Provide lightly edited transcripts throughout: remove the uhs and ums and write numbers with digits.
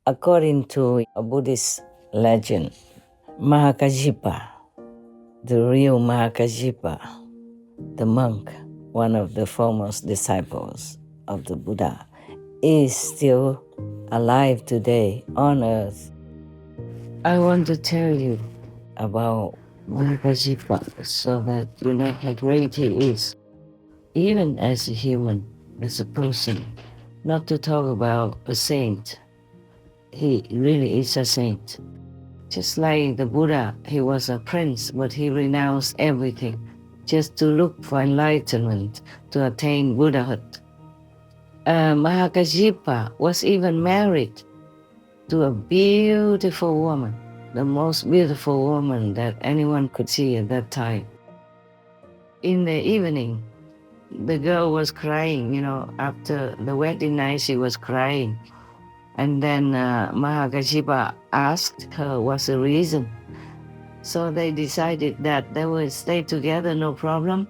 According to a Buddhist legend, Mahākāśyapa, the real Mahākāśyapa, the monk, one of the foremost disciples of the Buddha, is still alive today on earth. I want to tell you about Mahakasyapa so that you know how great he is, even as a human, as a person. Not to talk about a saint. He really is a saint. Just like the Buddha, he was a prince, but he renounced everything just to look for enlightenment, to attain Buddhahood. Mahakasyapa was even married to a beautiful woman, the most beautiful woman that anyone could see at that time. In the evening, the girl was crying, after the wedding night, she was crying. And then Mahakasyapa asked her what's the reason. So they decided that they would stay together, no problem,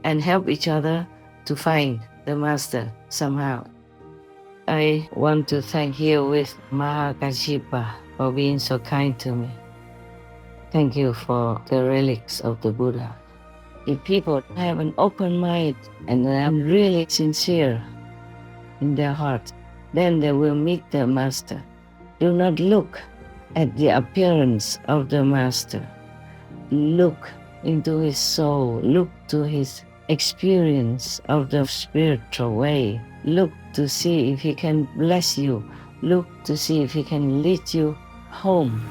and help each other to find the master somehow. I want to thank you with Mahakasyapa for being so kind to me. Thank you for the relics of the Buddha. If people have an open mind and are really sincere in their heart, then they will meet the master. Do not look at the appearance of the master. Look into his soul. Look to his experience of the spiritual way. Look to see if he can bless you. Look to see if he can lead you home.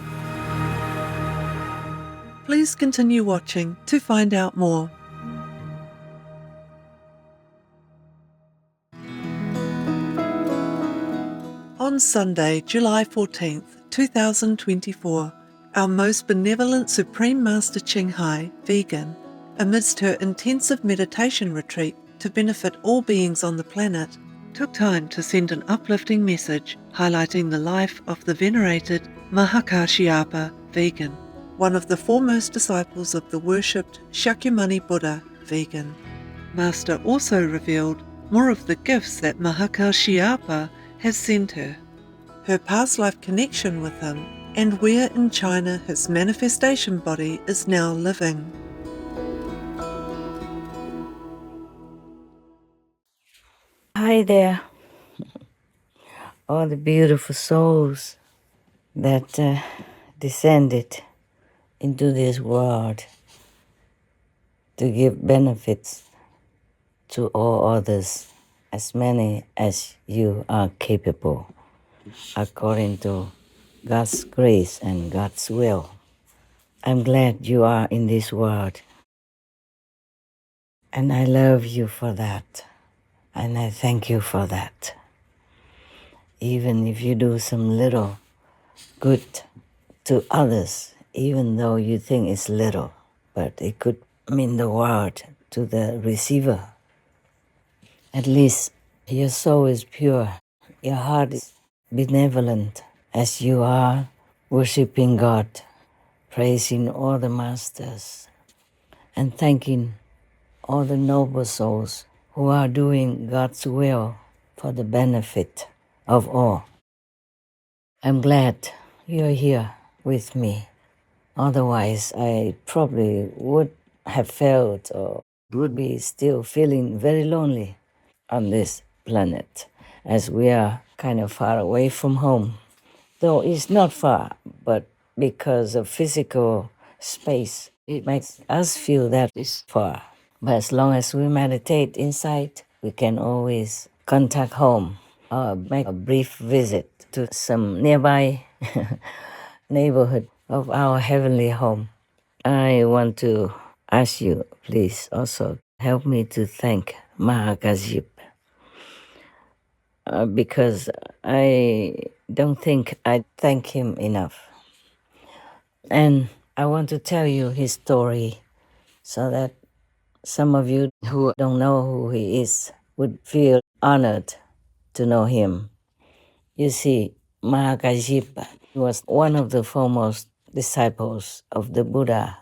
Please continue watching to find out more. On Sunday, July 14th, 2024, our most benevolent Supreme Master Ching Hai, vegan, amidst her intensive meditation retreat to benefit all beings on the planet, took time to send an uplifting message highlighting the life of the venerated Mahākāśyapa, vegan, one of the foremost disciples of the worshipped Shakyamuni Buddha, vegan. Master also revealed more of the gifts that Mahākāśyapa has sent her, her past life connection with him, and where in China his manifestation body is now living. Hi there, all the beautiful souls that descended into this world to give benefits to all others, as many as you are capable, according to God's grace and God's will. I'm glad you are in this world, and I love you for that, and I thank you for that. Even if you do some little good to others, even though you think it's little, but it could mean the world to the receiver. At least your soul is pure, your heart is benevolent, as you are worshiping God, praising all the masters, and thanking all the noble souls who are doing God's will for the benefit of all. I'm glad you're here with me. Otherwise, I probably would have felt or would be still feeling very lonely on this planet, as we are kind of far away from home. Though it's not far, but because of physical space, it makes us feel that it's far. But as long as we meditate inside, we can always contact home or make a brief visit to some nearby neighborhood of our heavenly home. I want to ask you, please also help me to thank Mahakasyapa, because I don't think I thank him enough. And I want to tell you his story so that some of you who don't know who he is would feel honored to know him. You see, Mahakasyapa was one of the foremost disciples of the Buddha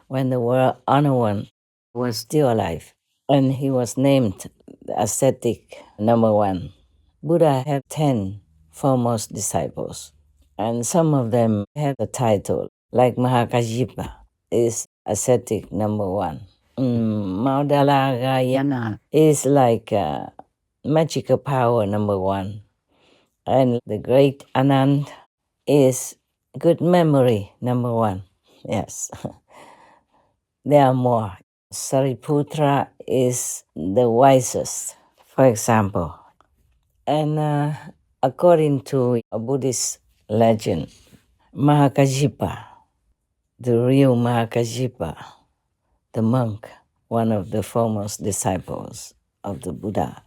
when the world honored one was still alive, and he was named the ascetic number one. Buddha had 10 foremost disciples. And some of them had a title, like Mahakasyapa is ascetic number one. Maudalagayana is like magical power number one. And the great Anand is good memory number one. Yes. There are more. Sariputra is the wisest, for example. And according to a Buddhist legend, Mahakasyapa, the real Mahakasyapa, the monk, one of the foremost disciples of the Buddha,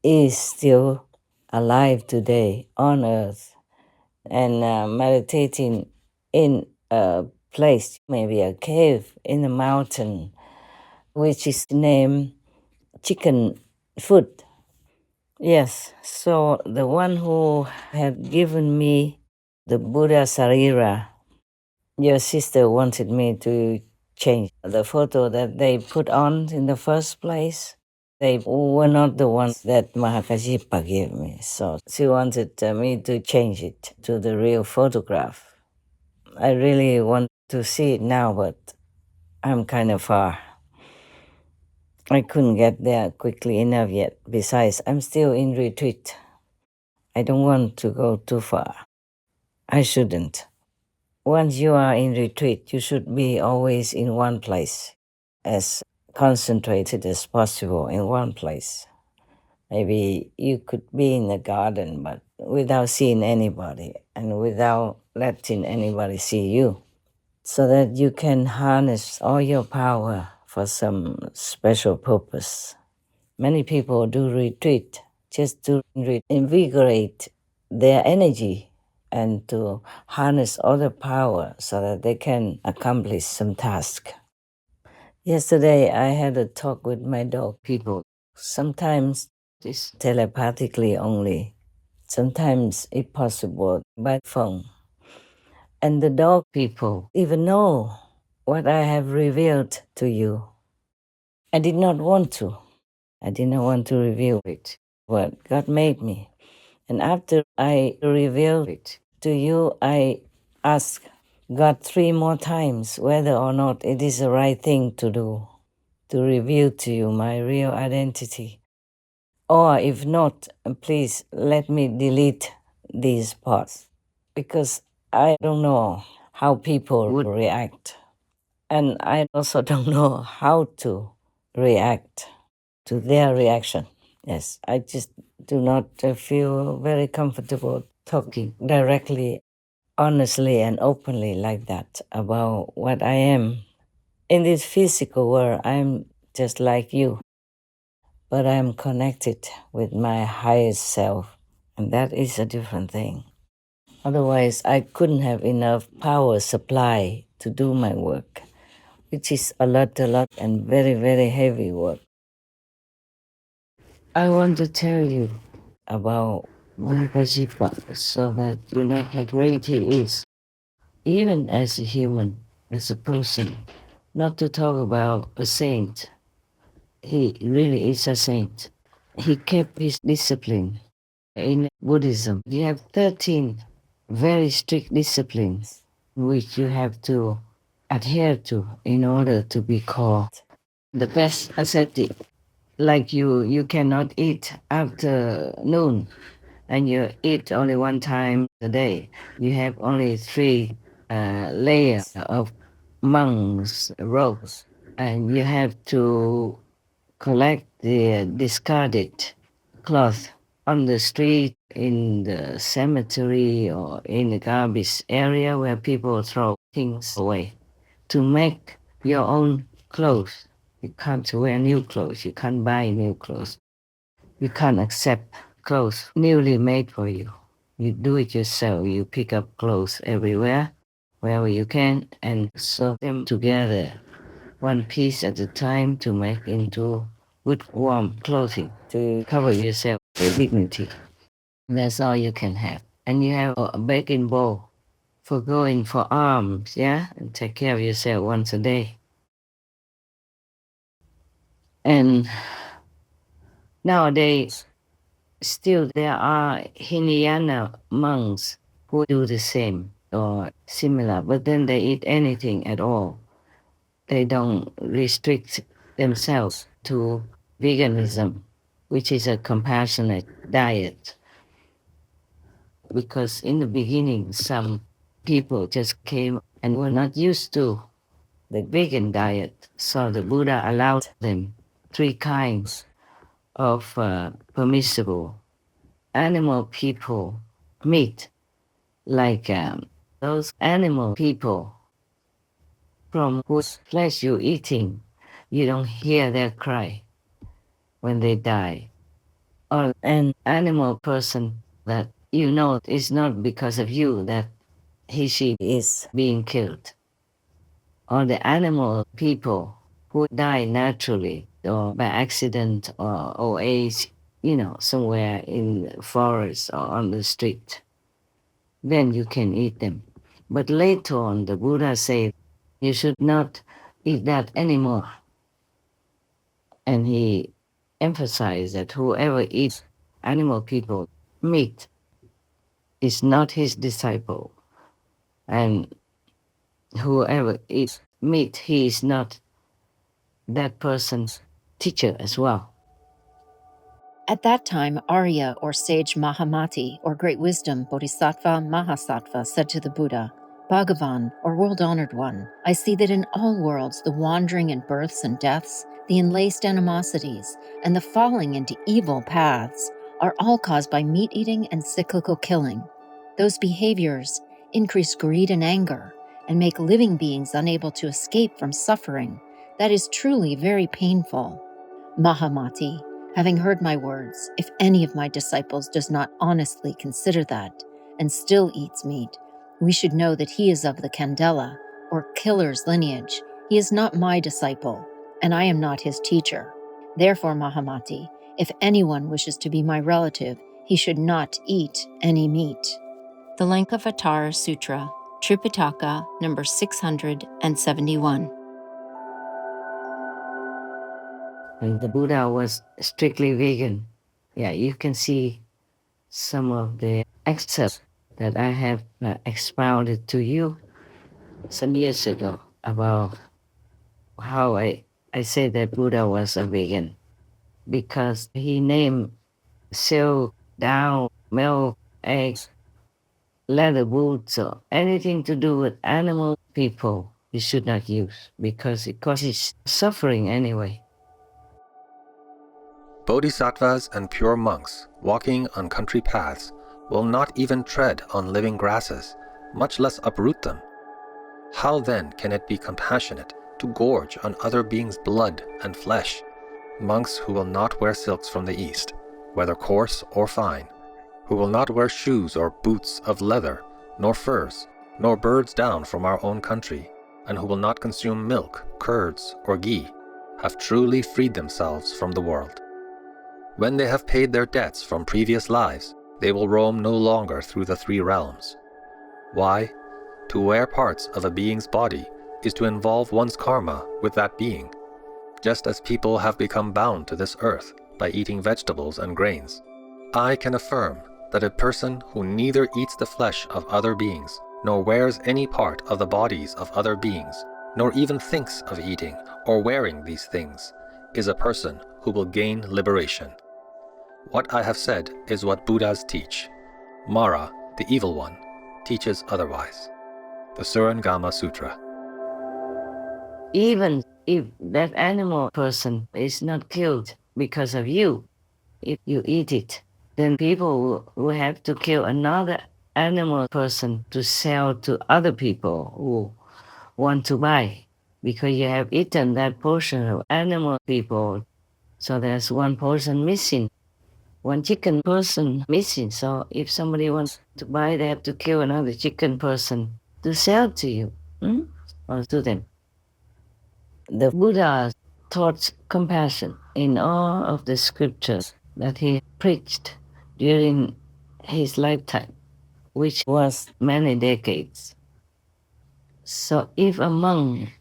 is still alive today on earth and meditating in a place, maybe a cave in a mountain, which is named chicken food. Yes, so the one who had given me the Buddha Sarira, your sister wanted me to change the photo that they put on in the first place. They were not the ones that Mahakasyapa gave me, so she wanted me to change it to the real photograph. I really want to see it now, but I'm kind of far. I couldn't get there quickly enough yet. Besides, I'm still in retreat. I don't want to go too far. I shouldn't. Once you are in retreat, you should be always in one place, as concentrated as possible in one place. Maybe you could be in the garden, but without seeing anybody and without letting anybody see you, so that you can harness all your power for some special purpose. Many people do retreat just to invigorate their energy and to harness all the power so that they can accomplish some task. Yesterday, I had a talk with my dog people. Sometimes it's telepathically only, sometimes, if possible, by phone. And the dog people even know what I have revealed to you. I did not want to. I did not want to reveal it, what God made me. And after I revealed it to you, I asked God 3 more times whether or not it is the right thing to do, to reveal to you my real identity. Or if not, please let me delete these parts, because I don't know how people would react. And I also don't know how to react to their reaction. Yes, I just do not feel very comfortable talking directly, honestly, and openly like that about what I am. In this physical world, I'm just like you, but I'm connected with my highest self, and that is a different thing. Otherwise, I couldn't have enough power supply to do my work, which is a lot, and very, very heavy work. I want to tell you about Mahakasyapa so that you know how great he is, even as a human, as a person. Not to talk about a saint. He really is a saint. He kept his discipline. In Buddhism, you have 13 very strict disciplines which you have to adhere to in order to be called the best ascetic. Like you cannot eat after noon, and you eat only one time a day. You have only 3 layers of monks' robes, and you have to collect the discarded cloth on the street, in the cemetery, or in the garbage area where people throw things away, to make your own clothes. You can't wear new clothes. You can't buy new clothes. You can't accept clothes newly made for you. You do it yourself. You pick up clothes everywhere, wherever you can, and sew them together, one piece at a time, to make into good warm clothing to cover yourself with dignity. That's all you can have. And you have a baking bowl for going for alms, yeah? And take care of yourself once a day. And nowadays, Still, there are Hinayana monks who do the same or similar, but then they eat anything at all. They don't restrict themselves to veganism, which is a compassionate diet. Because in the beginning, some people just came and were not used to the vegan diet. So the Buddha allowed them three kinds of permissible animal people meat, like those animal people from whose flesh you're eating, you don't hear their cry when they die. Or an animal person that you know is not because of you that she is being killed. Or the animal people who die naturally or by accident or old age, somewhere in the forest or on the street. Then you can eat them. But later on, the Buddha said, you should not eat that anymore. And he emphasized that whoever eats animal people meat is not his disciple. And whoever eats meat, he is not that person's teacher as well. At that time, Arya, or sage Mahamati, or great wisdom Bodhisattva Mahasattva, said to the Buddha, Bhagavan, or world-honored one, I see that in all worlds the wandering in births and deaths, the enlaced animosities, and the falling into evil paths are all caused by meat-eating and cyclical killing. Those behaviors increase greed and anger and make living beings unable to escape from suffering. That is truly very painful. Mahamati, having heard my words, if any of my disciples does not honestly consider that and still eats meat, we should know that he is of the Candela, or killer's lineage. He is not my disciple, and I am not his teacher. Therefore, Mahamati, if anyone wishes to be my relative, he should not eat any meat. The Lankavatara Sutra, Tripitaka, number 671. And the Buddha was strictly vegan. Yeah, you can see some of the excerpts that I have expounded to you some years ago about how I say that Buddha was a vegan, because he named silk, down, milk, eggs, leather boots, or anything to do with animal people you should not use because it causes suffering anyway. Bodhisattvas and pure monks walking on country paths will not even tread on living grasses, much less uproot them. How then can it be compassionate to gorge on other beings' blood and flesh? Monks who will not wear silks from the East, whether coarse or fine, who will not wear shoes or boots of leather, nor furs, nor birds down from our own country, and who will not consume milk, curds, or ghee, have truly freed themselves from the world. When they have paid their debts from previous lives, they will roam no longer through the three realms. Why? To wear parts of a being's body is to involve one's karma with that being, just as people have become bound to this earth by eating vegetables and grains. I can affirm that a person who neither eats the flesh of other beings, nor wears any part of the bodies of other beings, nor even thinks of eating or wearing these things, is a person who will gain liberation. What I have said is what Buddhas teach. Mara, the evil one, teaches otherwise. The Surangama Sutra. Even if that animal person is not killed because of you, if you eat it, then people will have to kill another animal person to sell to other people who want to buy, because you have eaten that portion of animal people. So there's one person missing, one chicken person missing. So if somebody wants to buy, they have to kill another chicken person to sell to you, or to them. The Buddha taught compassion in all of the scriptures that he preached during his lifetime, which was many decades. So if a monk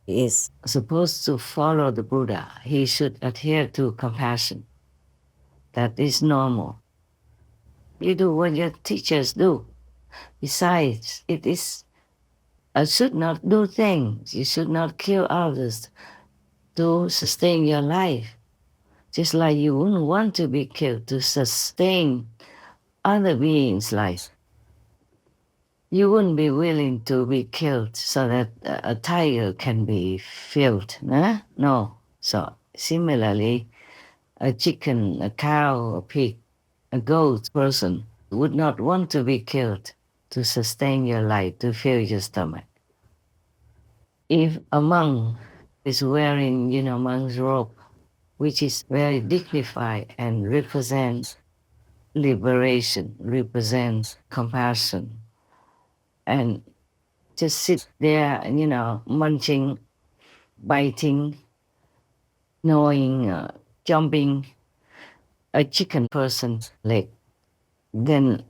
is supposed to follow the Buddha, he should adhere to compassion. That is normal. You do what your teachers do. Besides, it is, should not do things. You should not kill others to sustain your life. Just like you wouldn't want to be killed to sustain other beings' life. You wouldn't be willing to be killed so that a tiger can be filled, huh? No. So similarly, a chicken, a cow, a pig, a goat person would not want to be killed to sustain your life, to fill your stomach. If a monk is wearing, monk's robe, which is very dignified and represents liberation, represents compassion, and just sit there, munching, biting, gnawing, jumping a chicken person's leg, then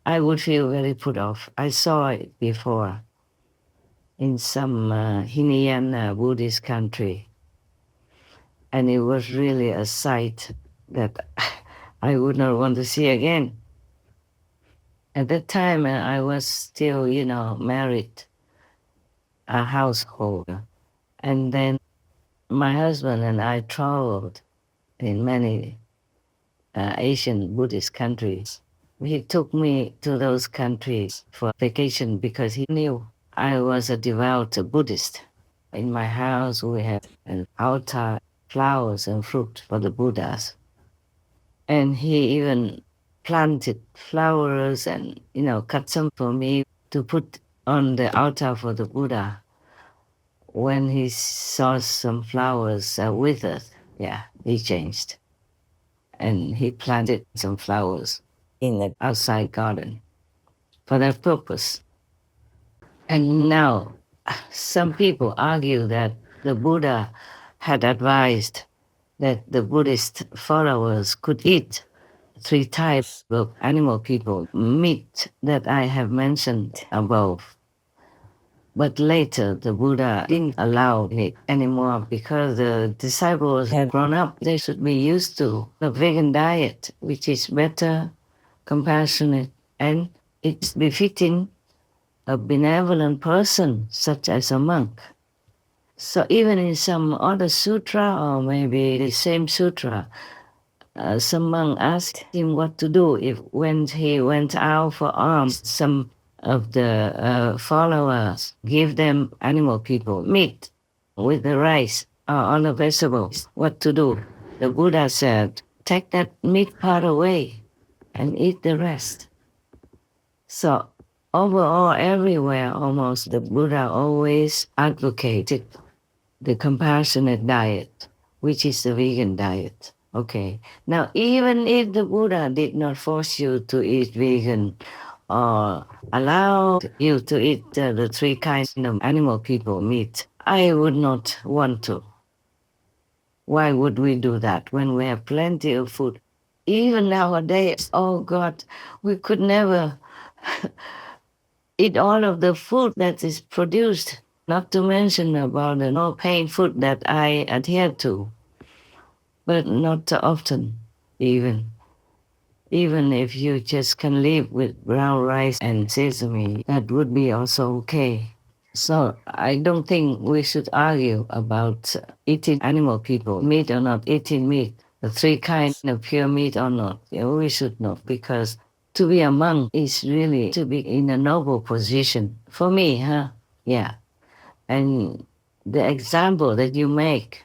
I would feel very put off. I saw it before in some Hinayana Buddhist country, and it was really a sight that I would not want to see again. At that time, I was still, married, a householder. And then my husband and I traveled in many Asian Buddhist countries. He took me to those countries for vacation because he knew I was a devout Buddhist. In my house, we have an altar, flowers and fruit for the Buddhas. And he even planted flowers and, cut some for me to put on the altar for the Buddha. When he saw some flowers withered, he changed. And he planted some flowers in the outside garden for that purpose. And now, some people argue that the Buddha had advised that the Buddhist followers could eat 3 types of animal people, meat that I have mentioned above. But later, the Buddha didn't allow it anymore because the disciples had grown up. They should be used to the vegan diet, which is better, compassionate, and it's befitting a benevolent person, such as a monk. So even in some other sutra, or maybe the same sutra, some monk asked him what to do if when he went out for alms, some of the followers give them animal people meat with the rice or other vegetables. What to do? The Buddha said, take that meat part away and eat the rest. So overall, everywhere almost, the Buddha always advocated the compassionate diet, which is the vegan diet. Okay. Now, even if the Buddha did not force you to eat vegan or allow you to eat the 3 kinds of animal people meat, I would not want to. Why would we do that when we have plenty of food? Even nowadays, oh God, we could never eat all of the food that is produced, not to mention about the no-pain food that I adhere to, but not often even. Even if you just can live with brown rice and sesame, that would be also okay. So I don't think we should argue about eating animal people, meat or not eating meat, the 3 kinds of pure meat or not. We should not, because to be a monk is really to be in a noble position. For me, Yeah. And the example that you make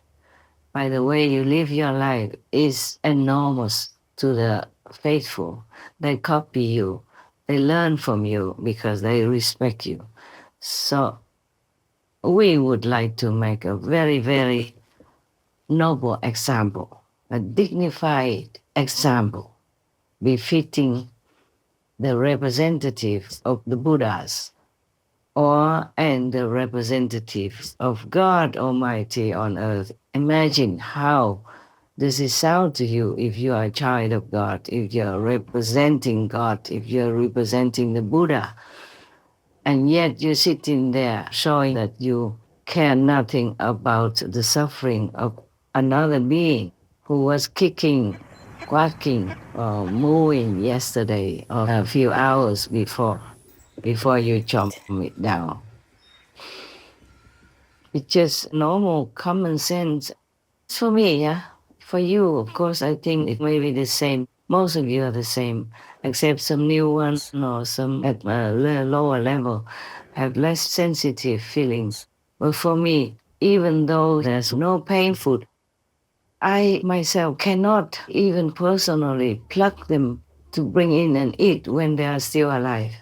by the way you live your life is enormous to the faithful. They copy you. They learn from you because they respect you. So we would like to make a very, very noble example, a dignified example, befitting the representatives of the Buddhas and the representatives of God Almighty on earth. Imagine how this is sound to you if you are a child of God, if you're representing God, if you're representing the Buddha, and yet you're sitting there showing that you care nothing about the suffering of another being who was kicking quacking or mooing yesterday or a few hours before you chop it down. It's just normal common sense. For me, yeah. For you, of course, I think it may be the same. Most of you are the same, except some new ones or some at a lower level have less sensitive feelings. But for me, even though there's no pain food, I myself cannot even personally pluck them to bring in and eat when they are still alive.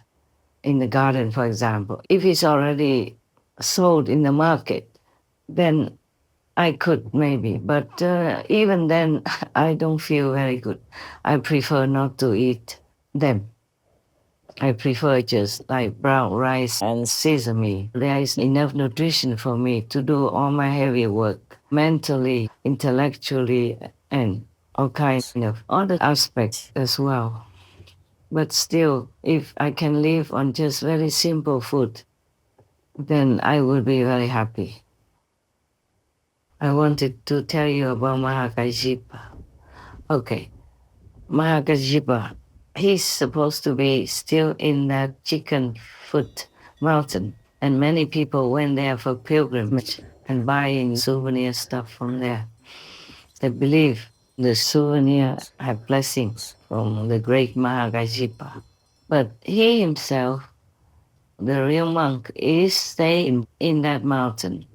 In the garden, for example. If it's already sold in the market, then I could maybe, but even then, I don't feel very good. I prefer not to eat them. I prefer just like brown rice and sesame. There is enough nutrition for me to do all my heavy work, mentally, intellectually, and all kinds of other aspects as well. But still, if I can live on just very simple food, then I would be very happy. I wanted to tell you about Mahakasyapa. Okay, Mahakasyapa, he's supposed to be still in that chicken foot mountain, and many people went there for pilgrimage and buying souvenir stuff from there. They believe the souvenir have blessings from the great Mahakasyapa. But he himself, the real monk, is staying in that mountain.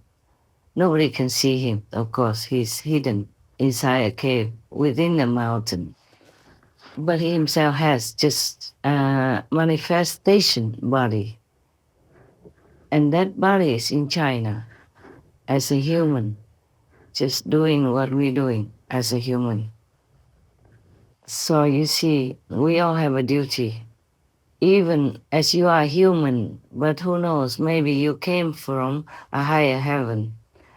Nobody can see him, of course. He's hidden inside a cave within the mountain. But he himself has just a manifestation body. And that body is in China as a human, just doing what we're doing as a human. So you see, we all have a duty. Even as you are human, but who knows, maybe you came from a higher heaven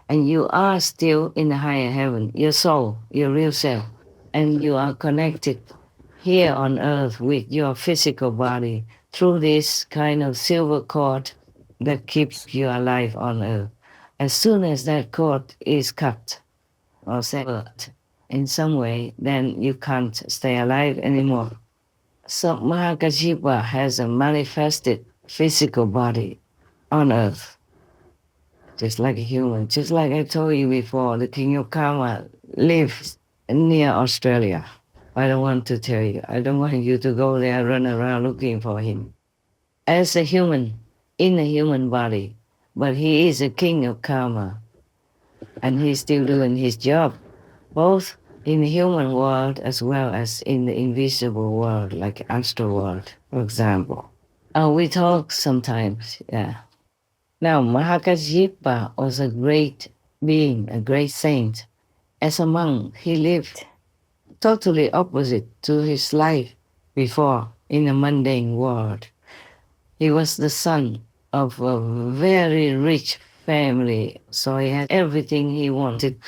and you are still in the higher heaven, your soul, your real self, and you are connected here on earth with your physical body through this kind of silver cord that keeps you alive on earth. As soon as that cord is cut or severed in some way, then you can't stay alive anymore. So Mahakasyapa has a manifested physical body on earth, just like a human. Just like I told you before, the king of Karma lives near Australia. I don't want to tell you. I don't want you to go there, run around looking for him. As a human, in a human body, but he is a king of Karma, and he's still doing his job, both in the human world as well as in the invisible world, like astral world, for example. We talk sometimes, yeah. Now, Mahakasyapa was a great being, a great saint. As a monk, he lived totally opposite to his life before in the mundane world. He was the son of a very rich family, so he had everything he wanted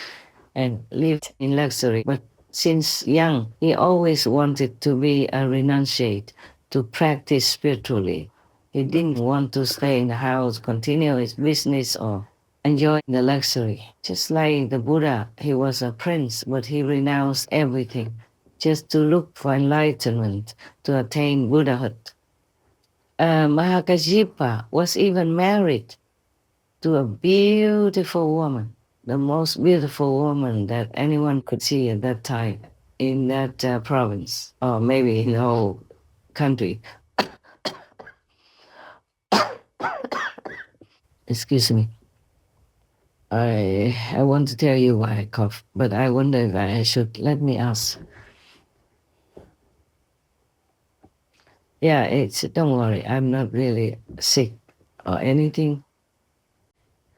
and lived in luxury. But since young, he always wanted to be a renunciate, to practice spiritually. He didn't want to stay in the house, continue his business, or enjoy the luxury. Just like the Buddha, he was a prince, but he renounced everything just to look for enlightenment, to attain Buddhahood. Mahakasyapa was even married to a beautiful woman, the most beautiful woman that anyone could see at that time in that province, or maybe in the whole country. Excuse me. I want to tell you why I cough, but I wonder if I should. Let me ask. Yeah, don't worry, I'm not really sick or anything.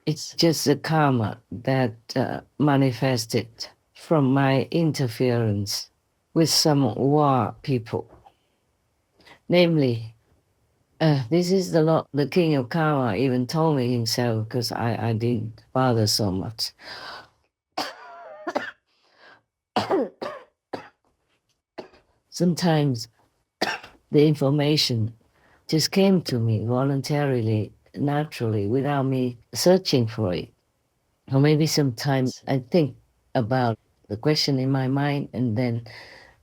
It's just the karma that manifested from my interference with some war people. Namely, this is the Lord, the king of karma even told me himself because I didn't bother so much. Sometimes the information just came to me voluntarily, naturally, without me searching for it. Or maybe sometimes I think about the question in my mind and then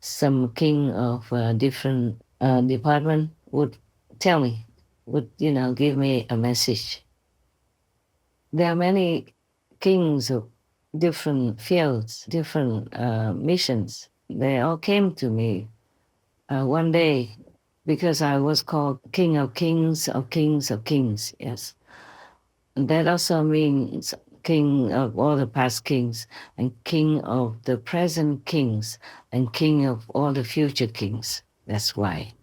some king of different department would tell me, would give me a message. There are many kings of different fields, different missions. They all came to me one day because I was called King of Kings of Kings of Kings. Yes, and that also means King of all the past kings, and King of the present kings, and King of all the future kings. That's why.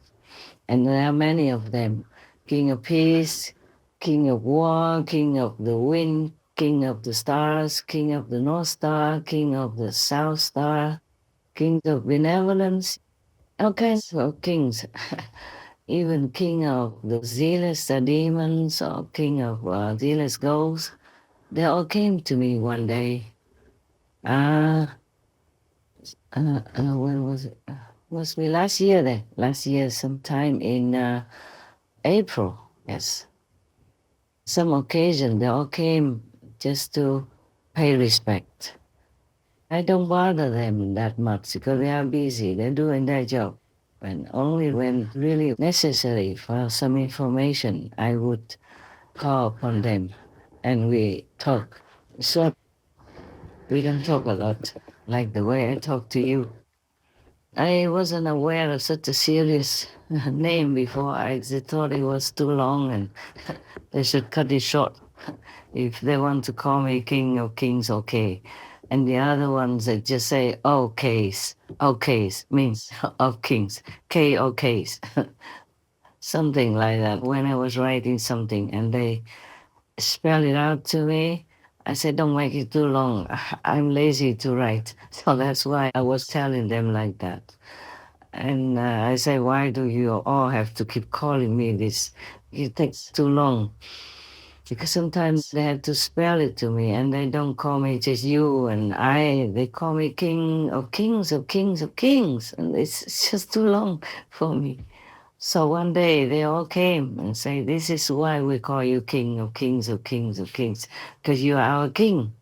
And there are many of them. King of Peace, King of War, King of the Wind, King of the Stars, King of the North Star, King of the South Star, King of Benevolence, all kinds of kings. Even King of the zealous demons or King of zealous ghosts, they all came to me one day. When was it? Was me last year then? Last year, sometime in April, yes. Some occasion, they all came just to pay respect. I don't bother them that much because they are busy, they're doing their job. And only when really necessary for some information, I would call upon them and we talk. So we don't talk a lot, like the way I talk to you. I wasn't aware of such a serious name before. I thought it was too long and they should cut it short. If they want to call me King of Kings, okay. And the other ones that just say, oh, case. Oh, case means of kings. K, oh, case. Something like that. When I was writing something and they spell it out to me, I said, don't make it too long. I'm lazy to write. So that's why I was telling them like that. And I say, why do you all have to keep calling me this? It takes too long. Because sometimes they have to spell it to me and they don't call me just you and I. They call me King of Kings of Kings of Kings. And it's just too long for me. So one day they all came and say, this is why we call you King of Kings of Kings of Kings, because you are our king.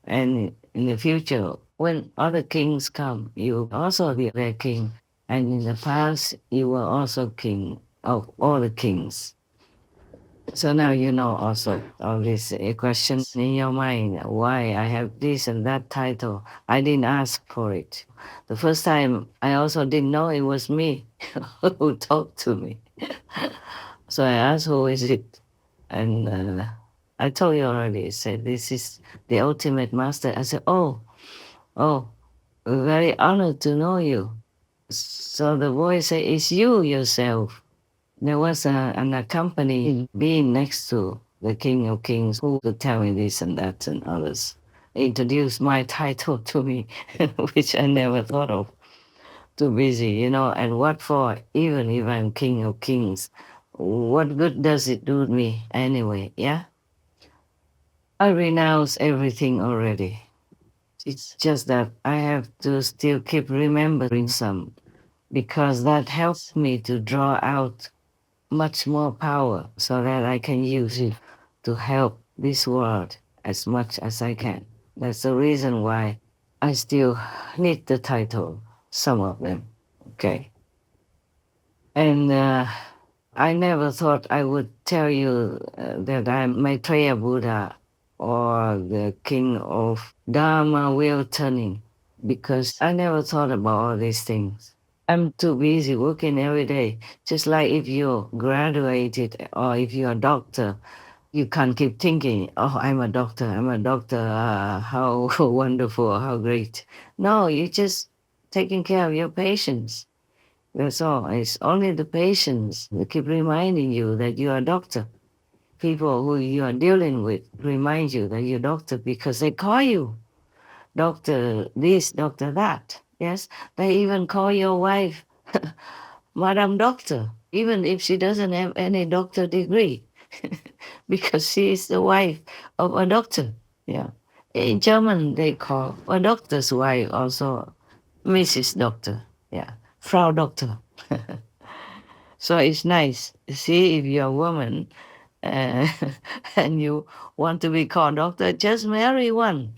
And in the future, when other kings come, you will also be their king. And in the past, you were also king of all the kings. So now you know also all these questions in your mind, why I have this and that title. I didn't ask for it. The first time, I also didn't know it was me who talked to me. So I asked, who is it? And I told you already, I said, this is the ultimate master. I said, oh, we're very honored to know you. So the voice said, it's you yourself. There was an accompanying being next to the King of Kings who would tell me this and that and others. Introduced my title to me, which I never thought of. Too busy, and what for? Even if I'm King of Kings, what good does it do me anyway, yeah? I renounce everything already. It's just that I have to still keep remembering some, because that helps me to draw out much more power so that I can use it to help this world as much as I can. That's the reason why I still need the title, some of them. Okay. And I never thought I would tell you that I'm Maitreya Buddha or the king of Dharma wheel turning, because I never thought about all these things. I'm too busy working every day. Just like if you graduated or if you're a doctor, you can't keep thinking, oh, I'm a doctor, how wonderful, how great. No, you're just taking care of your patients. That's all. It's only the patients that keep reminding you that you're a doctor. People who you are dealing with remind you that you're a doctor because they call you doctor this, doctor that. Yes, they even call your wife Madam Doctor, even if she doesn't have any doctor degree, because she is the wife of a doctor. Yeah. In German, they call a doctor's wife also Mrs. Doctor. Yeah. Frau Doctor. So it's nice. See, if you're a woman uh, and you want to be called doctor, just marry one.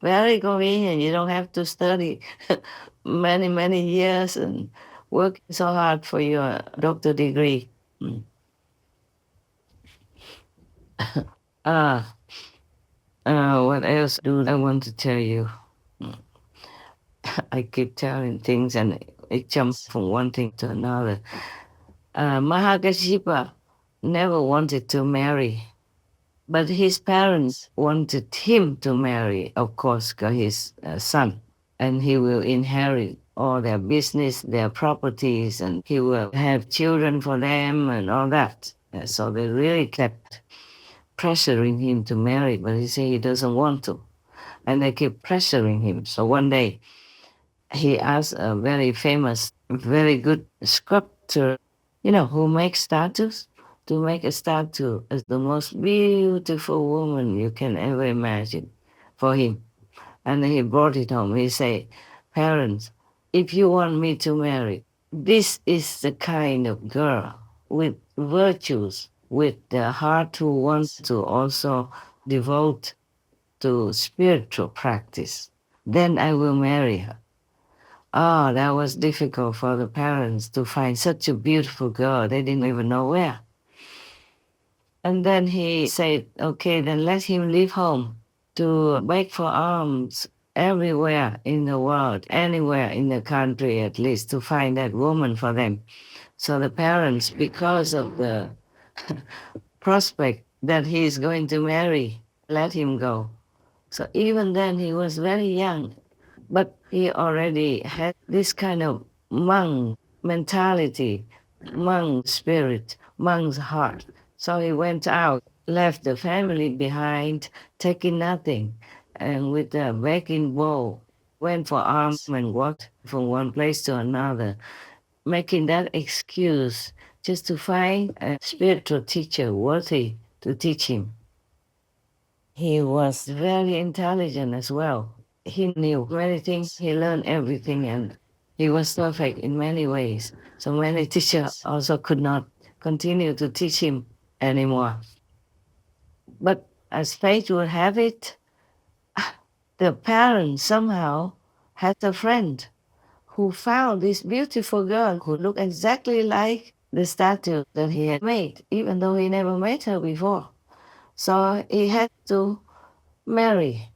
Very convenient. You don't have to study many, many years and working so hard for your doctor degree. Ah, what else do I want to tell you? I keep telling things and it jumps from one thing to another. Mahakasyapa never wanted to marry, but his parents wanted him to marry, of course, because his son, and he will inherit all their business, their properties, and he will have children for them and all that. So they really kept pressuring him to marry, but he said he doesn't want to. And they keep pressuring him. So one day he asked a very famous, very good sculptor, who makes statues, to make a statue as the most beautiful woman you can ever imagine for him. And he brought it home. He said, parents, if you want me to marry, this is the kind of girl with virtues, with the heart who wants to also devote to spiritual practice. Then I will marry her. Oh, that was difficult for the parents to find such a beautiful girl. They didn't even know where. And then he said, okay, then let him leave home to beg for alms everywhere in the world, anywhere in the country at least, to find that woman for them. So the parents, because of the prospect that he is going to marry, let him go. So even then he was very young, but he already had this kind of monk mentality, monk spirit, monk's heart. So he went out, left the family behind, taking nothing, and with a begging bowl, went for alms and walked from one place to another, making that excuse just to find a spiritual teacher worthy to teach him. He was very intelligent as well. He knew many things, he learned everything, and he was perfect in many ways. So many teachers also could not continue to teach him anymore. But as fate would have it, the parents somehow had a friend who found this beautiful girl who looked exactly like the statue that he had made, even though he never met her before. So he had to marry.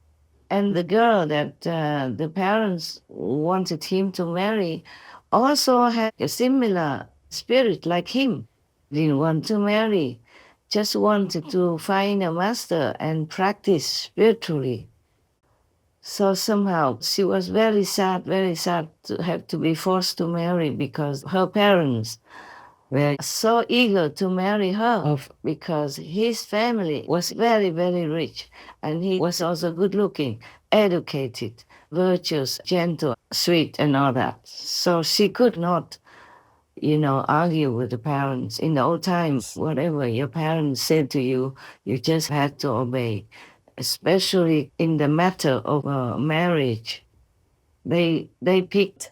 And the girl that the parents wanted him to marry also had a similar spirit like him. Didn't want to marry, just wanted to find a master and practice spiritually. So somehow she was very sad to have to be forced to marry because her parents were so eager to marry her because his family was very, very rich and he was also good looking, educated, virtuous, gentle, sweet, and all that. So she could not, argue with the parents. In the old times, whatever your parents said to you, you just had to obey, especially in the matter of marriage. They picked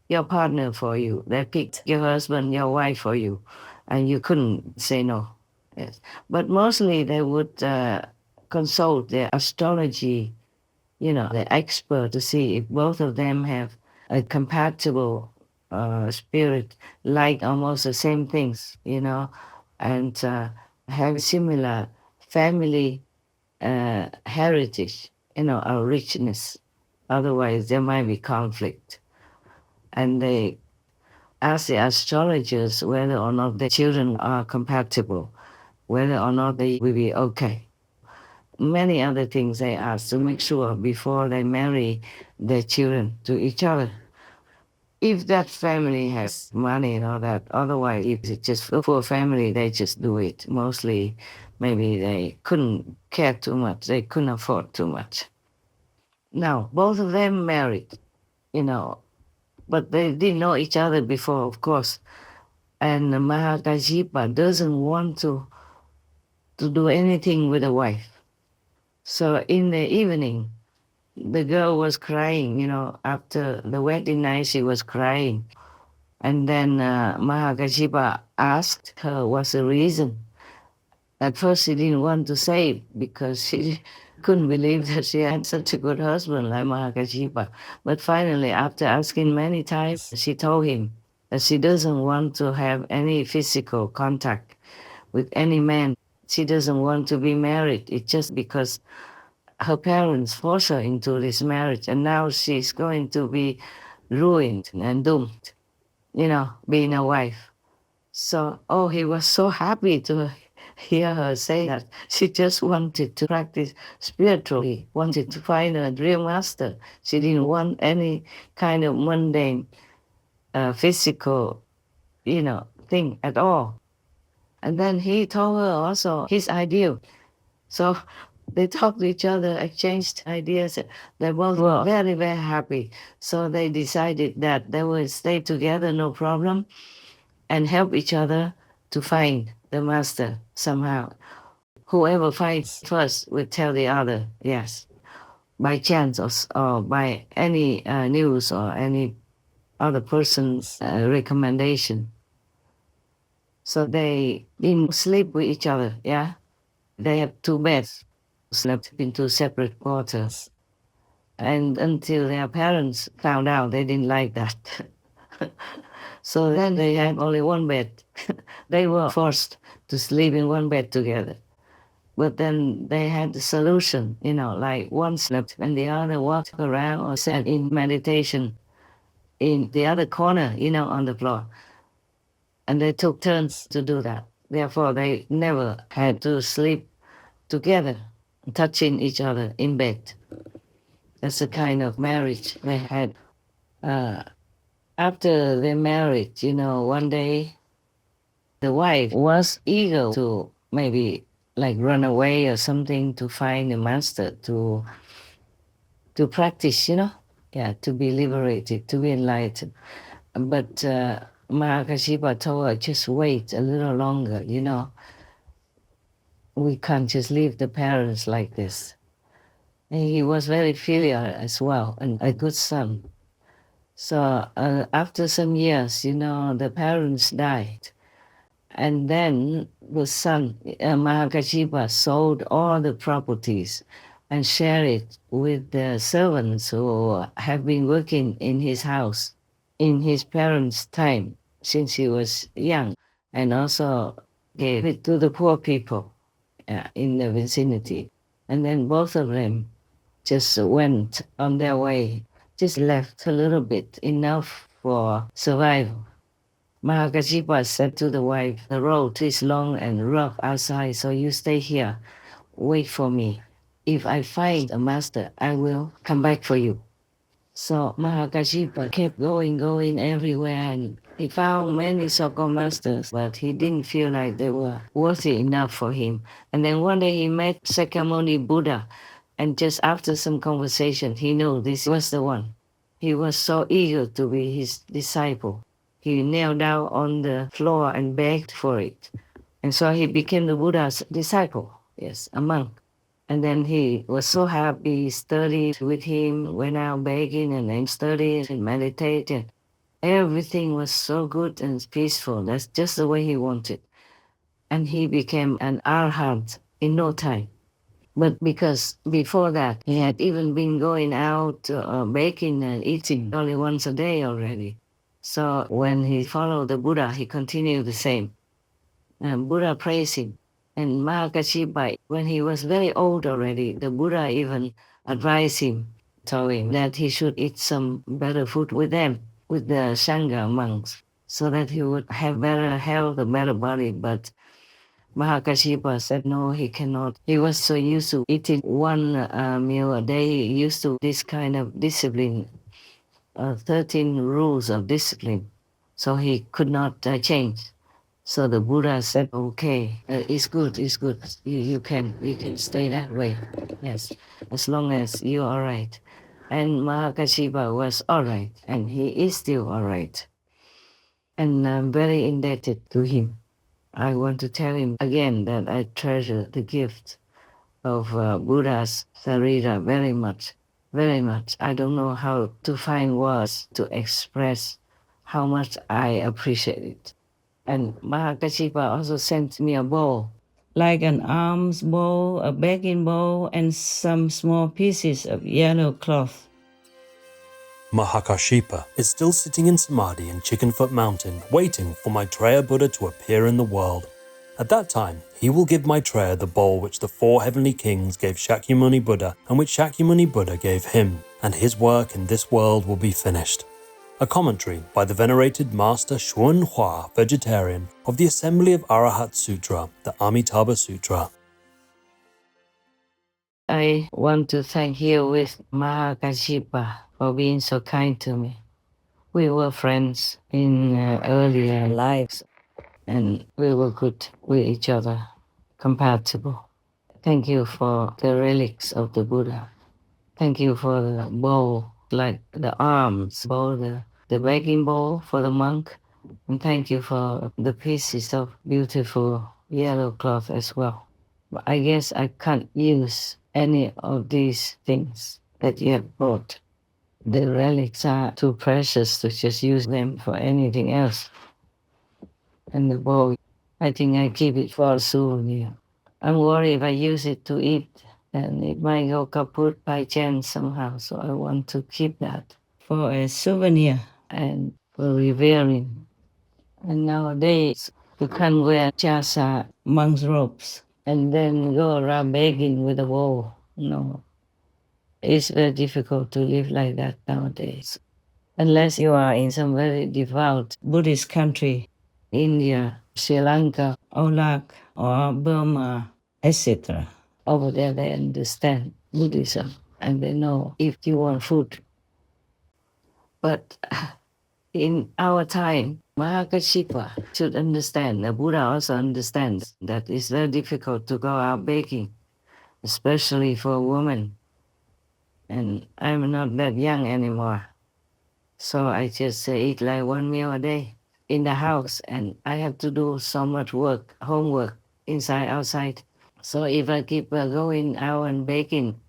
your partner for you. They picked your husband, your wife for you, and you couldn't say no. Yes, but mostly they would consult their astrology, the expert, to see if both of them have a compatible spirit, like almost the same things, and have similar family heritage, a richness. Otherwise, there might be conflict. And they ask the astrologers whether or not the children are compatible, whether or not they will be okay. Many other things they ask to make sure before they marry their children to each other. If that family has money and all that, otherwise, if it's just a poor family, they just do it. Mostly, maybe they couldn't care too much, they couldn't afford too much. Now, both of them married, but they didn't know each other before, of course. And Mahakasyapa doesn't want to do anything with the wife. So in the evening, the girl was crying, after the wedding night, she was crying. And then Mahakasyapa asked her what's the reason. At first, she didn't want to say because Couldn't believe that she had such a good husband like Mahakasyapa. But finally, after asking many times, she told him that she doesn't want to have any physical contact with any man. She doesn't want to be married. It's just because her parents forced her into this marriage, and now she's going to be ruined and doomed, being a wife. So, he was so happy to hear her say that. She just wanted to practice spiritually, wanted to find a real master. She didn't want any kind of mundane, physical, thing at all. And then he told her also his ideal. So they talked to each other, exchanged ideas. They both were very, very happy. So they decided that they would stay together, no problem, and help each other to find the master somehow. Whoever finds first will tell the other, yes, by chance or by any news or any other person's recommendation. So they didn't sleep with each other, yeah? They have two beds, slept in two separate quarters. And until their parents found out, they didn't like that. So then they had only one bed. They were forced to sleep in one bed together. But then they had the solution, like one slept and the other walked around or sat in meditation in the other corner, on the floor. And they took turns to do that. Therefore, they never had to sleep together, touching each other in bed. That's the kind of marriage they had. After they married, one day the wife was eager to maybe like run away or something to find a master to practice, yeah, to be liberated, to be enlightened. But Mahakasyapa told her, just wait a little longer, we can't just leave the parents like this. And he was very filial as well and a good son. So after some years, the parents died. And then the son, Mahakasyapa, sold all the properties and shared it with the servants who have been working in his house in his parents' time since he was young, and also gave it to the poor people in the vicinity. And then both of them just went on their way, just left a little bit, enough for survival. Mahakasyapa said to the wife, the road is long and rough outside, so you stay here, wait for me. If I find a master, I will come back for you. So Mahakasyapa kept going everywhere, and he found many so-called masters, but he didn't feel like they were worthy enough for him. And then one day he met Sakyamuni Buddha, and just after some conversation, he knew this was the one. He was so eager to be his disciple. He knelt down on the floor and begged for it. And so he became the Buddha's disciple, yes, a monk. And then he was so happy, studied with him, went out begging and then studied and meditated. Everything was so good and peaceful. That's just the way he wanted. And he became an arhat in no time. But because before that, he had even been going out baking and eating only once a day already. So when he followed the Buddha, he continued the same. And Buddha praised him. And Mahakasyapa, when he was very old already, the Buddha even advised him, told him that he should eat some better food with them, with the Sangha monks, so that he would have better health, a better body. But Mahakasyapa said no, he cannot. He was so used to eating one meal a day, he used to this kind of discipline, 13 rules of discipline. So he could not change. So the Buddha said, okay, it's good. You can stay that way. Yes, as long as you're all right. And Mahakasyapa was all right, and he is still all right. And I'm very indebted to him. I want to tell him again that I treasure the gift of Buddha's Sarira very much, very much. I don't know how to find words to express how much I appreciate it. And Mahakasyapa also sent me a bowl, like an alms bowl, a begging bowl, and some small pieces of yellow cloth. Mahākāśyapa is still sitting in Samadhi in Chickenfoot Mountain, waiting for Maitreya Buddha to appear in the world. At that time, he will give Maitreya the bowl which the 4 heavenly kings gave Shakyamuni Buddha and which Shakyamuni Buddha gave him, and his work in this world will be finished. A commentary by the venerated Master Xuan Hua, vegetarian, of the Assembly of Arahat Sutra, the Amitabha Sutra. I want to thank you with Mahakasyapa for being so kind to me. We were friends in earlier lives, and we were good with each other, compatible. Thank you for the relics of the Buddha. Thank you for the bowl, like the arms bowl, the begging bowl for the monk. And thank you for the pieces of beautiful yellow cloth as well. But I guess I can't use any of these things that you have brought. The relics are too precious to just use them for anything else. And the bowl, I think I keep it for a souvenir. I'm worried if I use it to eat, and it might go kaput by chance somehow. So I want to keep that for a souvenir and for revering. And nowadays, you can't wear chasa monk's robes and then go around begging with a bowl. No, it's very difficult to live like that nowadays. Unless you are in some very devout Buddhist country, India, Sri Lanka, Iraq, or Burma, etc. Over there, they understand Buddhism and they know if you want food. But in our time, Mahakasyapa should understand, the Buddha also understands that it's very difficult to go out begging, especially for a woman. And I'm not that young anymore. So I just eat like one meal a day in the house, and I have to do so much work, homework, inside, outside. So if I keep going out and baking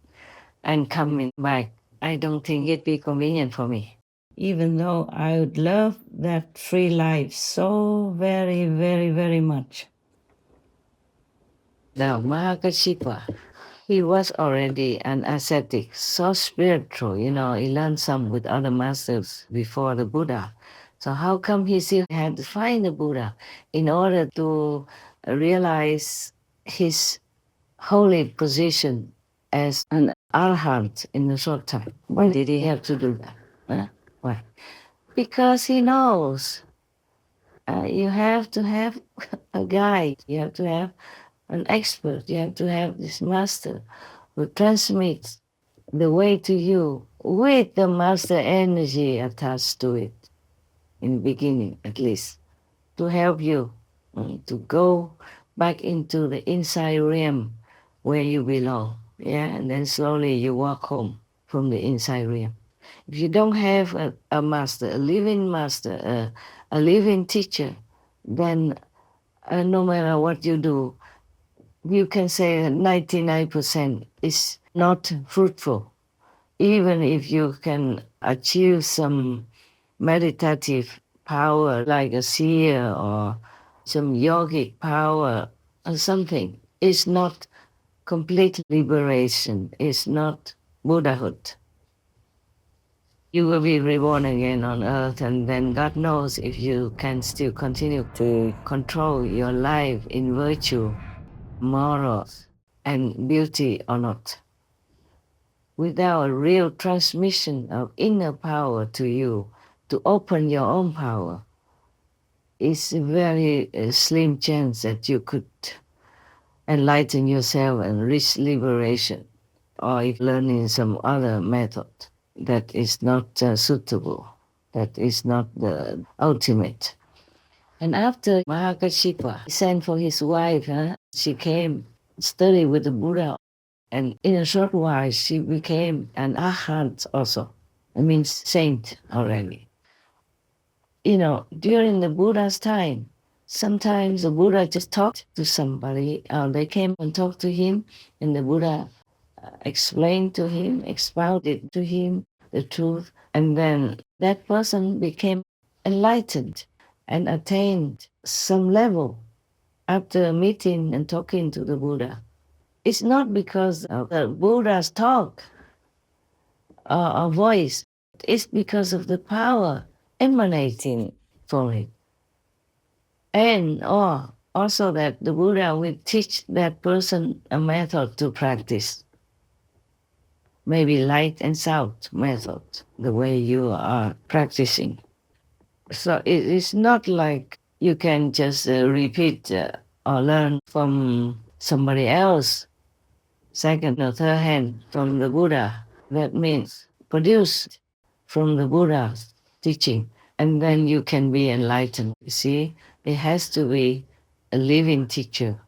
and coming back, I don't think it'd be convenient for me. Even though I would love that free life so very, very, very much. Now, Mahakasyapa, he was already an ascetic, so spiritual, he learned some with other masters before the Buddha. So how come he still had to find the Buddha in order to realize his holy position as an arhat in a short time? Why did he have to do that? Huh? Why? Because he knows you have to have a guide, you have to have an expert, you have to have this master who transmits the way to you with the master energy attached to it, in the beginning at least, to help you to go back into the inside realm where you belong. Yeah, and then slowly you walk home from the inside realm. If you don't have a master, a living master, a living teacher, then no matter what you do, you can say 99% is not fruitful. Even if you can achieve some meditative power like a seer or some yogic power or something, it's not complete liberation, it's not Buddhahood. You will be reborn again on earth, and then God knows if you can still continue to control your life in virtue, morals, and beauty or not. Without a real transmission of inner power to you, to open your own power, it's a very slim chance that you could enlighten yourself and reach liberation, or if learning some other method that is not suitable, that is not the ultimate. And after Mahakasyapa sent for his wife, she came study with the Buddha, and in a short while she became an arhat also. It means saint already. During the Buddha's time, sometimes the Buddha just talked to somebody, they came and talked to him, and the Buddha explained to him, expounded to him the truth, and then that person became enlightened and attained some level after meeting and talking to the Buddha. It's not because of the Buddha's talk or voice. It's because of the power emanating from it. And or also that the Buddha will teach that person a method to practice. Maybe light and sound method, the way you are practicing. So it's not like you can just repeat or learn from somebody else, second or third hand from the Buddha. That means produced from the Buddha's teaching, and then you can be enlightened. You see, it has to be a living teacher.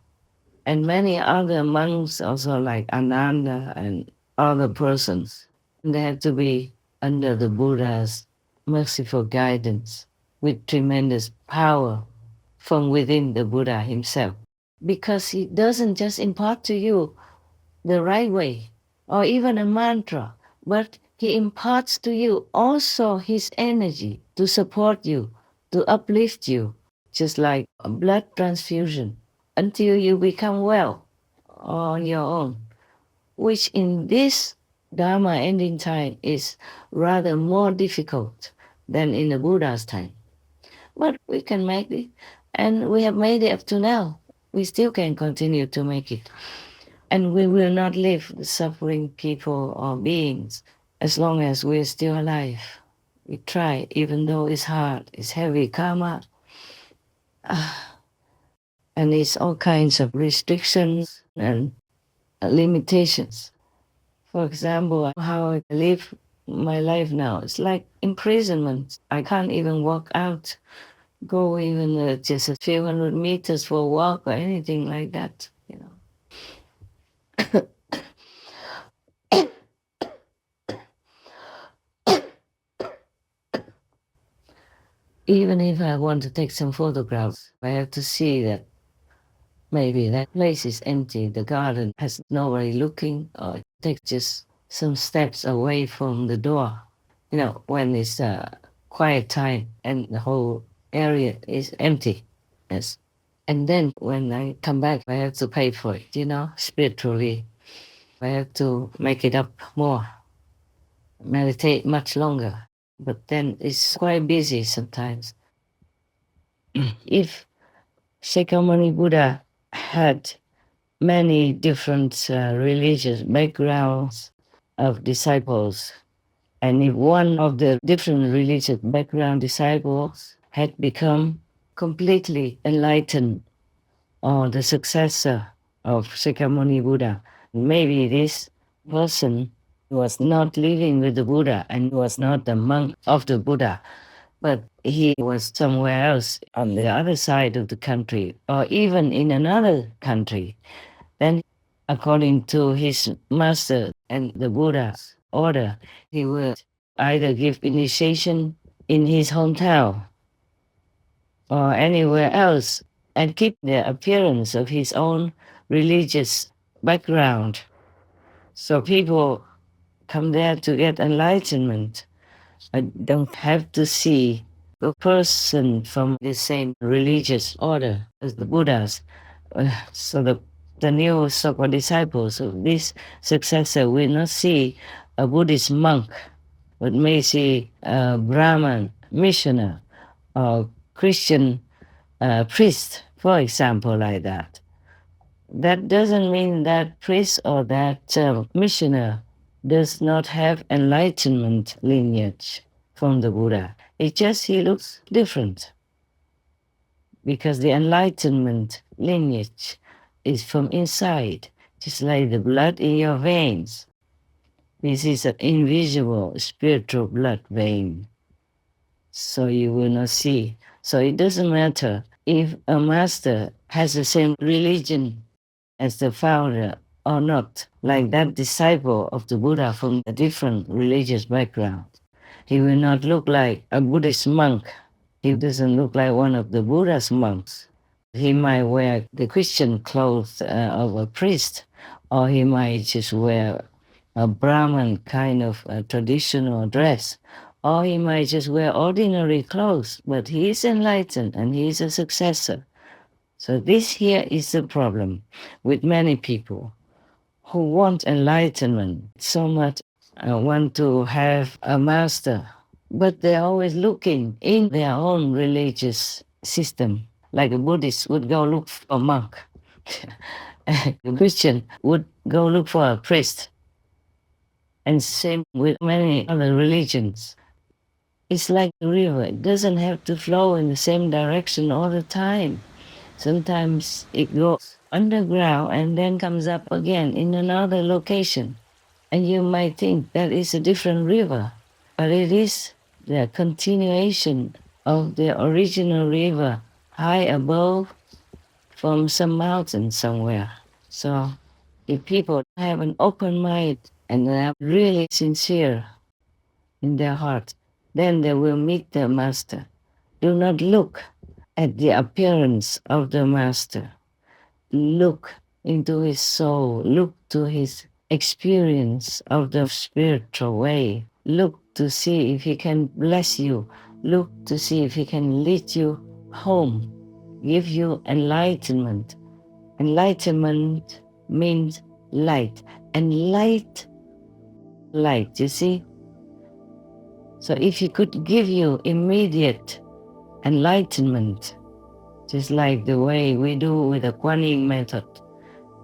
And many other monks also like Ananda and other persons, they have to be under the Buddha's merciful guidance with tremendous power from within the Buddha himself. Because he doesn't just impart to you the right way or even a mantra, but he imparts to you also his energy to support you, to uplift you, just like a blood transfusion until you become well on your own, which in this Dharma ending time is rather more difficult than in the Buddha's time. But we can make it, and we have made it up to now. We still can continue to make it. And we will not leave the suffering people or beings as long as we're still alive. We try, even though it's hard, it's heavy karma, and it's all kinds of restrictions and limitations. For example, how I live my life now, it's like imprisonment. I can't even walk out, go even just a few hundred meters for a walk or anything like that, you know. Even if I want to take some photographs, I have to see that maybe that place is empty, the garden has nobody looking, or take just some steps away from the door. You know, when it's a quiet time and the whole area is empty. Yes. And then when I come back, I have to pay for it, you know, spiritually. I have to make it up more, meditate much longer. But then it's quite busy sometimes. If Shakyamuni Buddha had many different religious backgrounds of disciples, and if one of the different religious background disciples had become completely enlightened or the successor of Shakyamuni Buddha, maybe this person was not living with the Buddha and was not the monk of the Buddha, but he was somewhere else on the other side of the country or even in another country. Then, according to his master and the Buddha's order, he would either give initiation in his hometown or anywhere else and keep the appearance of his own religious background. So people come there to get enlightenment. I don't have to see a person from the same religious order as the Buddhas. So the new so-called disciples of this successor will not see a Buddhist monk, but may see a Brahman missioner or Christian priest, for example, like that. That doesn't mean that priest or that missioner does not have enlightenment lineage from the Buddha. It's just he looks different because the enlightenment lineage is from inside, just like the blood in your veins. This is an invisible spiritual blood vein. So you will not see. So it doesn't matter if a master has the same religion as the founder or not, like that disciple of the Buddha from a different religious background. He will not look like a Buddhist monk. He doesn't look like one of the Buddha's monks. He might wear the Christian clothes of a priest, or he might just wear a Brahman kind of traditional dress, or he might just wear ordinary clothes, but he is enlightened and he is a successor. So this here is the problem with many people who want enlightenment so much, want to have a master, but they're always looking in their own religious system. Like a Buddhist would go look for a monk. A Christian would go look for a priest. And same with many other religions. It's like a river. It doesn't have to flow in the same direction all the time. Sometimes it goes underground and then comes up again in another location. And you might think that is a different river, but it is the continuation of the original river high above from some mountain somewhere. So if people have an open mind and they are really sincere in their heart, then they will meet their master. Do not look at the appearance of the master. Look into his soul. Look to his experience of the spiritual way. Look to see if he can bless you. Look to see if he can lead you home, give you enlightenment. Enlightenment means light. And light, you see? So if he could give you immediate enlightenment, just like the way we do with the Kuan Yin method,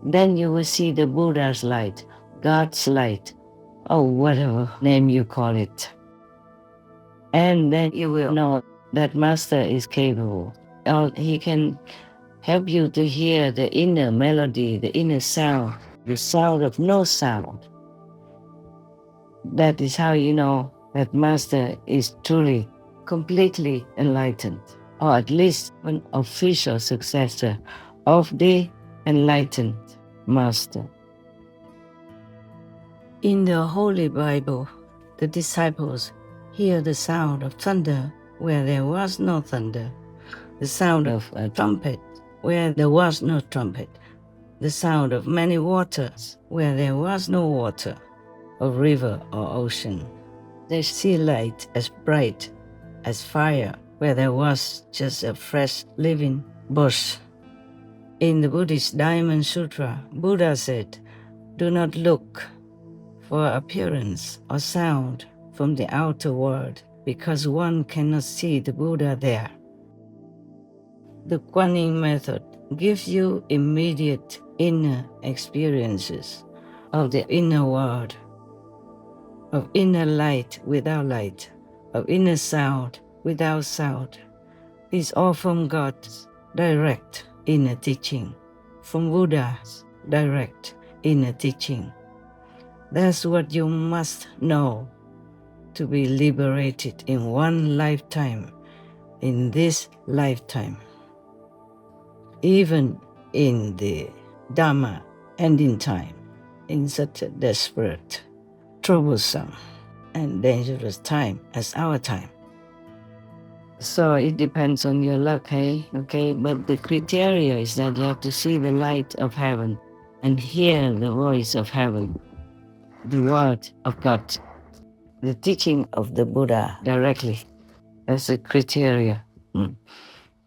then you will see the Buddha's light, God's light, or whatever name you call it. And then you will know that Master is capable. Or he can help you to hear the inner melody, the inner sound, the sound of no sound. That is how you know that Master is truly, completely enlightened, or at least an official successor of the enlightened Master. In the Holy Bible, the disciples hear the sound of thunder where there was no thunder, the sound of a trumpet where there was no trumpet, the sound of many waters where there was no water, of river or ocean. They see light as bright as fire where there was just a fresh living bush. In the Buddhist Diamond Sutra, Buddha said, "Do not look for appearance or sound from the outer world, because one cannot see the Buddha there." The Kuan Yin method gives you immediate inner experiences of the inner world, of inner light without light, of inner sound without sound. These all from God's direct inner teaching, from Buddha's direct inner teaching. That's what you must know to be liberated in one lifetime, in this lifetime. Even in the Dharma ending time, in such a desperate, troublesome, and dangerous time as our time. So it depends on your luck, hey? Okay, but the criteria is that you have to see the light of heaven and hear the voice of heaven, the word of God, the teaching of the Buddha directly. That's the criteria.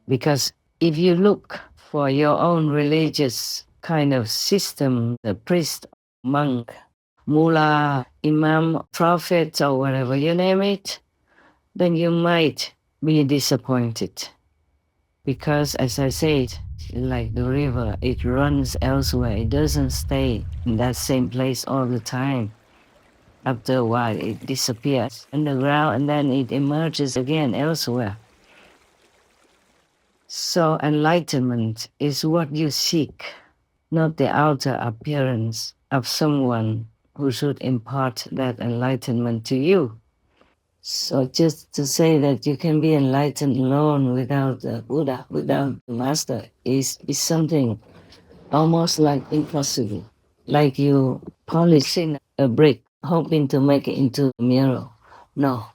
Because if you look for your own religious kind of system, the priest, monk, mullah, imam, prophet, or whatever you name it, then you might be disappointed. Because as I said, like the river, it runs elsewhere. It doesn't stay in that same place all the time. After a while, it disappears underground and then it emerges again elsewhere. So enlightenment is what you seek, not the outer appearance of someone who should impart that enlightenment to you. So just to say that you can be enlightened alone without the Buddha, without the Master, is something almost like impossible. Like you polishing a brick, hoping to make it into a mirror. No,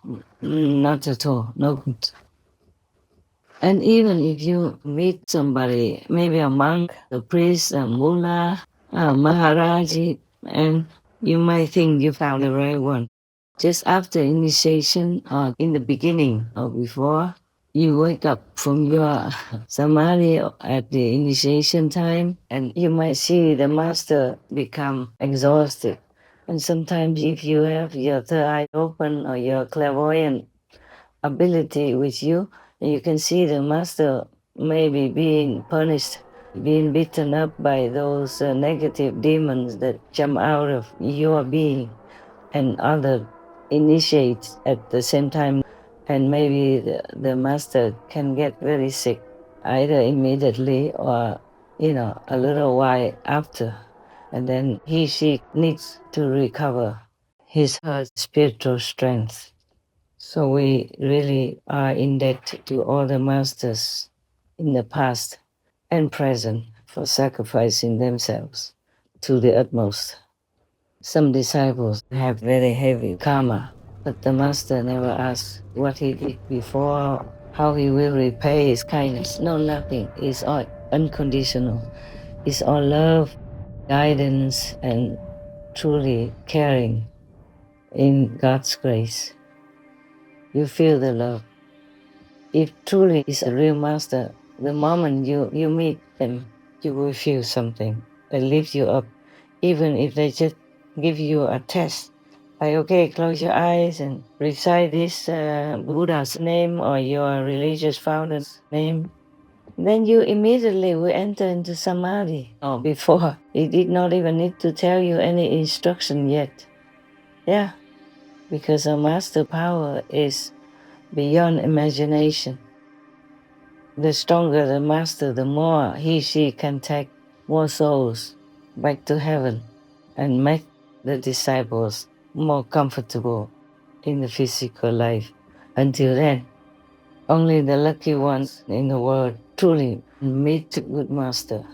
not at all, no good. And even if you meet somebody, maybe a monk, a priest, a mullah, a maharaji, and you might think you found the right one. Just after initiation or in the beginning or before, You wake up from your samadhi at the initiation time, and you might see the master become exhausted. And sometimes if you have your third eye open or your clairvoyant ability with you, you can see the master maybe being punished, being beaten up by those negative demons that jump out of your being and other initiates at the same time. And maybe the master can get very sick, either immediately or, a little while after. And then she needs to recover her spiritual strength. So we really are in debt to all the masters in the past and present for sacrificing themselves to the utmost. Some disciples have very heavy karma, but the master never asks what he did before, how he will repay his kindness. No, nothing. It's all unconditional. It's all love, guidance, and truly caring in God's grace. You feel the love. If truly is a real master, the moment you meet them, you will feel something that lifts you up. Even if they just give you a test, like, okay, close your eyes and recite this Buddha's name or your religious founder's name, then you immediately will enter into samadhi. Or before, he did not even need to tell you any instruction yet. Yeah, because our master power is beyond imagination. The stronger the master, the more she can take more souls back to heaven and make the disciples more comfortable in the physical life. Until then, only the lucky ones in the world truly meet the good master.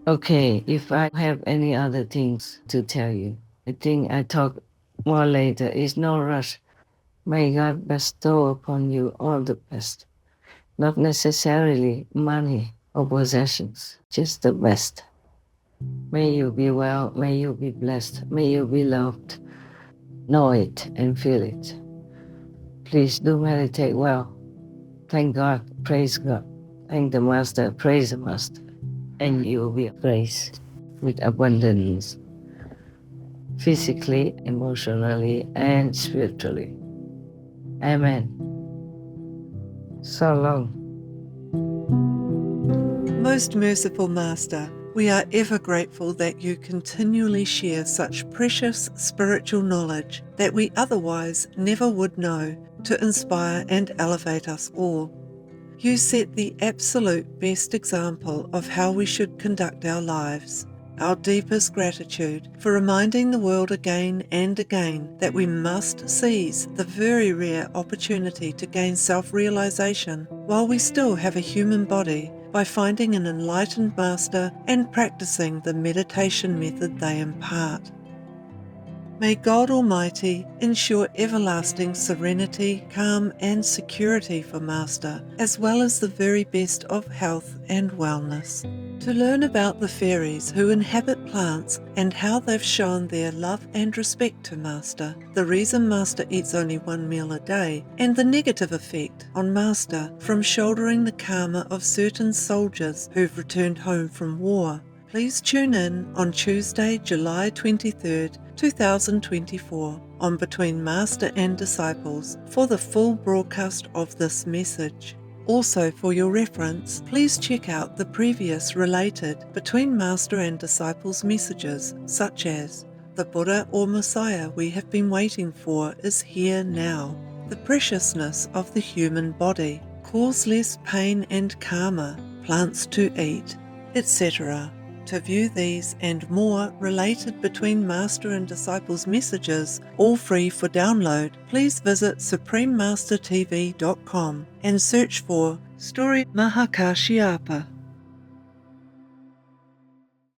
Okay, if I have any other things to tell you, I think I talk more later. It's no rush. May God bestow upon you all the best. Not necessarily money or possessions, just the best. May you be well, may you be blessed, may you be loved. Know it and feel it. Please do meditate well. Thank God, praise God. Thank the Master, praise the Master. And you will be graced with abundance, physically, emotionally, and spiritually. Amen. So long. Most merciful Master, we are ever grateful that you continually share such precious spiritual knowledge that we otherwise never would know to inspire and elevate us all. You set the absolute best example of how we should conduct our lives. Our deepest gratitude for reminding the world again and again that we must seize the very rare opportunity to gain self-realization while we still have a human body by finding an enlightened master and practicing the meditation method they impart. May God Almighty ensure everlasting serenity, calm and security for Master, as well as the very best of health and wellness. To learn about the fairies who inhabit plants and how they've shown their love and respect to Master, the reason Master eats only one meal a day, and the negative effect on Master from shouldering the karma of certain soldiers who've returned home from war, please tune in on Tuesday, July 23rd, 2024 on Between Master and Disciples for the full broadcast of this message. Also, for your reference, please check out the previous related Between Master and Disciples messages, such as the Buddha or Messiah we have been waiting for is here now, the preciousness of the human body, cause less pain and karma, plants to eat, etc. To view these and more related Between Master and Disciples messages, all free for download, please visit suprememastertv.com and search for Story Mahakasyapa.